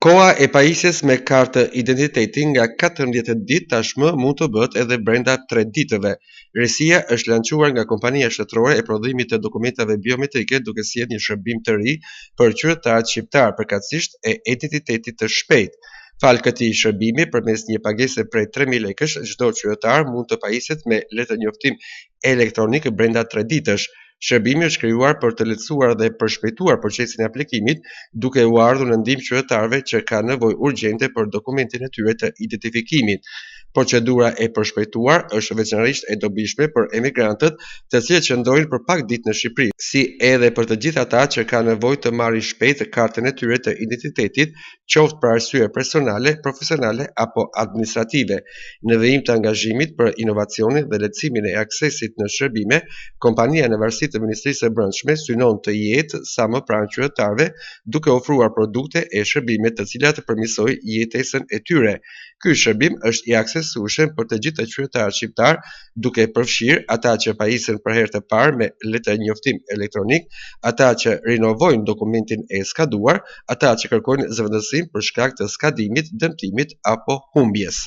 Koha e pajisjes me kartë identiteti nga 14 ditë tashmë mund të bëhet edhe brenda 3 ditëve. Resia është lançuar nga kompania shtetërore e prodhimit të dokumentave biometrike duke sjellë një shërbim të ri për qytetarët shqiptar, përkatësisht e identitetit të shpejtë. Fal këtij shërbimi, përmes një pagese prej 3.000 lekësh, çdo qytetar mund të pajiset me letërnjoftim elektronik brenda 3 ditësh. Shërbimi është krijuar për të lehtësuar dhe përshpejtuar procesin e aplikimit, duke u ardhur në ndihmë qytetarëve që kanë nevojë urgjente për dokumentin e tyre të identifikimit. Procedura e përshpejtuar është veçanërisht e dobishme për emigrantët, të cilët qëndrojnë për pak ditë në Shqipëri, si edhe për të gjithë ata që kanë nevojë të marrin shpejt kartën e tyre të identitetit, qoftë për arsye personale, profesionale apo administrative. Në vijim të angazhimit për inovacionin dhe lehtësimin e aksesit në shërbime, kompania në varësi të Ministrisë së Brendshme synon të jetë sa më pranë qytetarëve, duke ofruar produkte e shërbime të cilat përmirësojnë jetesën e tyre. Ky shërbim është i aksesueshëm për të gjithë qytetarët shqiptar, duke përfshirë ata që pajisen për herë të parë me letërnjoftim elektronik, ata që rinovojnë dokumentin e skaduar, ata që kërkojnë zëvendësim për shkak të skadimit, dëmtimit apo humbjes.